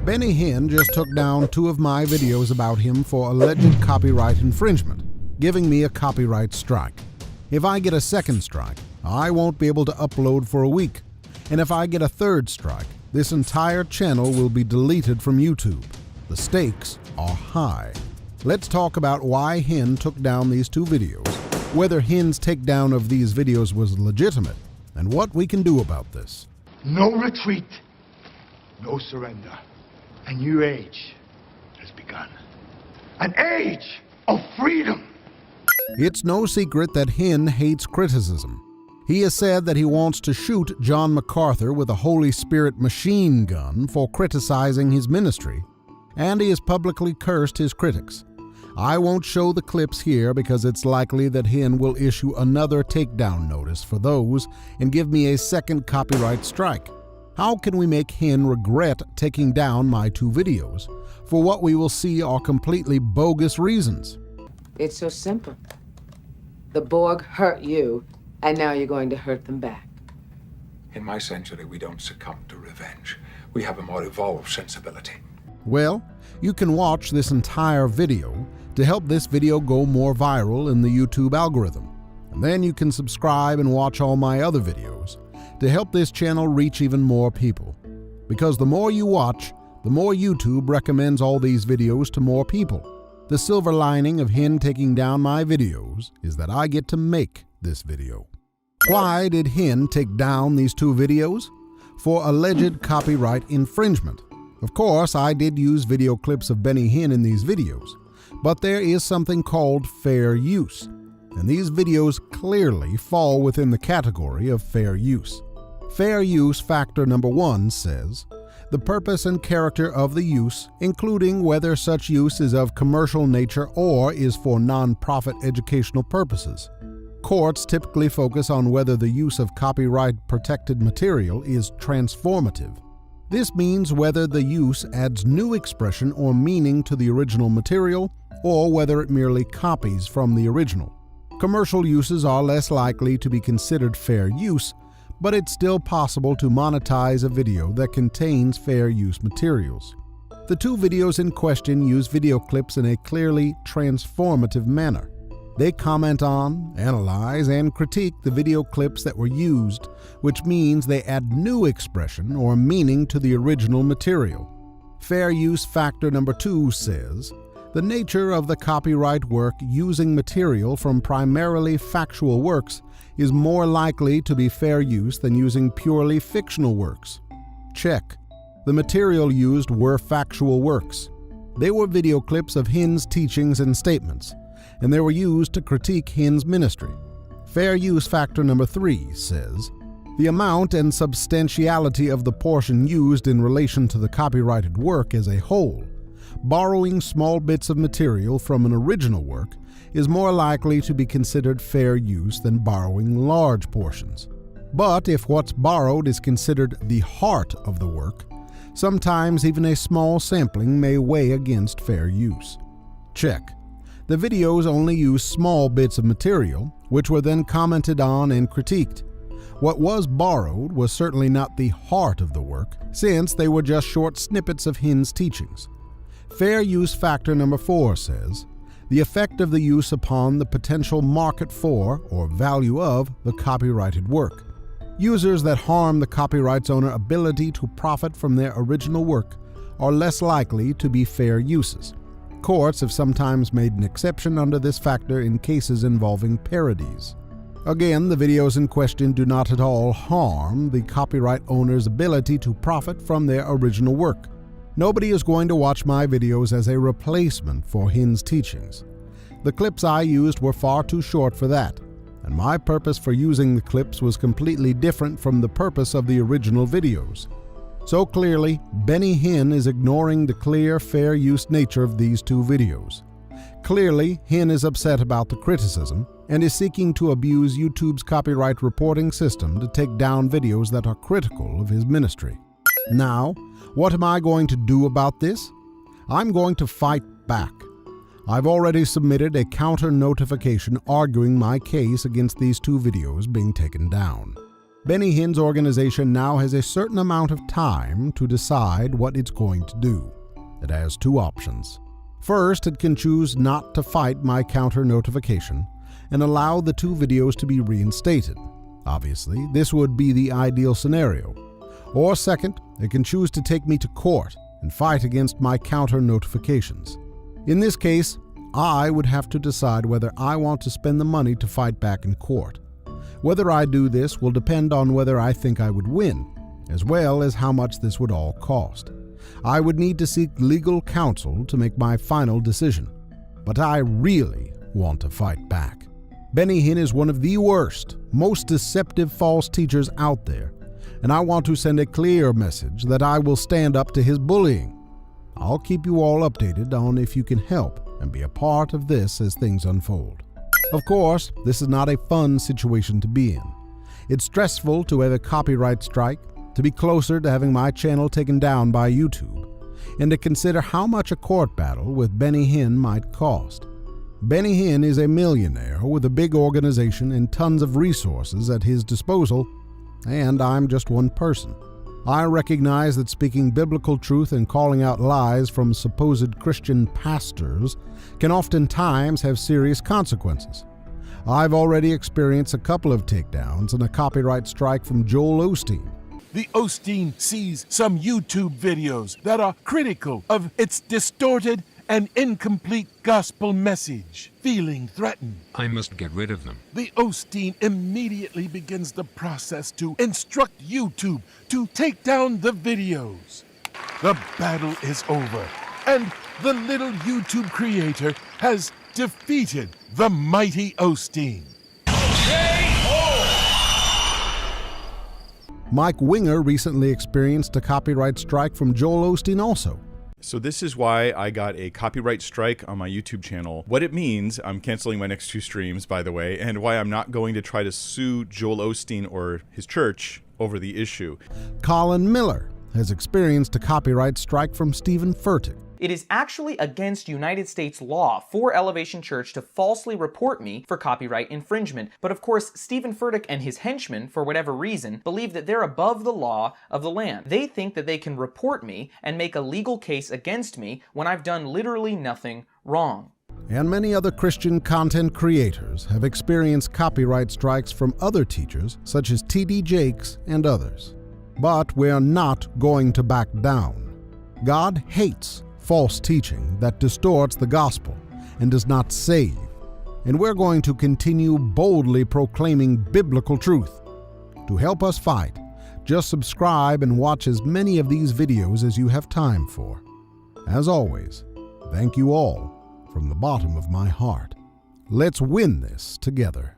Benny Hinn just took down 2 of my videos about him for alleged copyright infringement, giving me a copyright strike. If I get a second strike, I won't be able to upload for a week. And if I get a third strike, this entire channel will be deleted from YouTube. The stakes are high. Let's talk about why Hinn took down these 2 videos, whether Hinn's takedown of these videos was legitimate, and what we can do about this. No retreat, no surrender. A new age has begun. An age of freedom. It's no secret that Hinn hates criticism. He has said that he wants to shoot John MacArthur with a Holy Spirit machine gun for criticizing his ministry, and he has publicly cursed his critics. I won't show the clips here because it's likely that Hinn will issue another takedown notice for those and give me a second copyright strike. How can we make Hinn regret taking down my 2 videos for what we will see are completely bogus reasons? It's so simple. The Borg hurt you, and now you're going to hurt them back. In my century, we don't succumb to revenge. We have a more evolved sensibility. Well, you can watch this entire video to help this video go more viral in the YouTube algorithm. And then you can subscribe and watch all my other videos to help this channel reach even more people. Because the more you watch, the more YouTube recommends all these videos to more people. The silver lining of Hinn taking down my videos is that I get to make this video. Why did Hinn take down these 2 videos? For alleged copyright infringement. Of course, I did use video clips of Benny Hinn in these videos, but there is something called fair use, and these videos clearly fall within the category of fair use. Fair use factor number 1 says, the purpose and character of the use, including whether such use is of commercial nature or is for non-profit educational purposes. Courts typically focus on whether the use of copyright-protected material is transformative. This means whether the use adds new expression or meaning to the original material, or whether it merely copies from the original. Commercial uses are less likely to be considered fair use, but it's still possible to monetize a video that contains fair use materials. The 2 videos in question use video clips in a clearly transformative manner. They comment on, analyze, and critique the video clips that were used, which means they add new expression or meaning to the original material. Fair use factor number 2 says, the nature of the copyright work using material from primarily factual works is more likely to be fair use than using purely fictional works. Check. The material used were factual works. They were video clips of Hinn's teachings and statements, and they were used to critique Hinn's ministry. Fair use factor number 3 says, the amount and substantiality of the portion used in relation to the copyrighted work as a whole. Borrowing small bits of material from an original work is more likely to be considered fair use than borrowing large portions. But if what's borrowed is considered the heart of the work, sometimes even a small sampling may weigh against fair use. Check. The videos only use small bits of material, which were then commented on and critiqued. What was borrowed was certainly not the heart of the work, since they were just short snippets of Hinn's teachings. Fair use factor number 4 says, the effect of the use upon the potential market for, or value of, the copyrighted work. Users that harm the copyright's owner ability to profit from their original work are less likely to be fair uses. Courts have sometimes made an exception under this factor in cases involving parodies. Again, the videos in question do not at all harm the copyright owner's ability to profit from their original work. Nobody is going to watch my videos as a replacement for Hinn's teachings. The clips I used were far too short for that, and my purpose for using the clips was completely different from the purpose of the original videos. So clearly, Benny Hinn is ignoring the clear, fair use nature of these 2 videos. Clearly, Hinn is upset about the criticism and is seeking to abuse YouTube's copyright reporting system to take down videos that are critical of his ministry. Now, what am I going to do about this? I'm going to fight back. I've already submitted a counter notification arguing my case against these 2 videos being taken down. Benny Hinn's organization now has a certain amount of time to decide what it's going to do. It has two options. First, it can choose not to fight my counter notification and allow the two videos to be reinstated. Obviously, this would be the ideal scenario. Or second, it can choose to take me to court and fight against my counter notifications. In this case, I would have to decide whether I want to spend the money to fight back in court. Whether I do this will depend on whether I think I would win, as well as how much this would all cost. I would need to seek legal counsel to make my final decision. But I really want to fight back. Benny Hinn is one of the worst, most deceptive false teachers out there, and I want to send a clear message that I will stand up to his bullying. I'll keep you all updated on if you can help and be a part of this as things unfold. Of course, this is not a fun situation to be in. It's stressful to have a copyright strike, to be closer to having my channel taken down by YouTube, and to consider how much a court battle with Benny Hinn might cost. Benny Hinn is a millionaire with a big organization and tons of resources at his disposal, and I'm just one person. I recognize that speaking biblical truth and calling out lies from supposed Christian pastors can oftentimes have serious consequences. I've already experienced a couple of takedowns and a copyright strike from Joel Osteen. The Osteen sees some YouTube videos that are critical of its distorted and incomplete gospel message, feeling threatened. I must get rid of them. The Osteen immediately begins the process to instruct YouTube to take down the videos. The battle is over, and the little YouTube creator has defeated the mighty Osteen. Mike Winger recently experienced a copyright strike from Joel Osteen also. So this is why I got a copyright strike on my YouTube channel. What it means, I'm canceling my next 2 streams, by the way, and why I'm not going to try to sue Joel Osteen or his church over the issue. Colin Miller has experienced a copyright strike from Stephen Furtick. It is actually against United States law for Elevation Church to falsely report me for copyright infringement. But of course, Stephen Furtick and his henchmen, for whatever reason, believe that they're above the law of the land. They think that they can report me and make a legal case against me when I've done literally nothing wrong. And many other Christian content creators have experienced copyright strikes from other teachers, such as T.D. Jakes and others. But we're not going to back down. God hates false teaching that distorts the gospel and does not save, and we're going to continue boldly proclaiming biblical truth. To help us fight, just subscribe and watch as many of these videos as you have time for. As always, thank you all from the bottom of my heart. Let's win this together.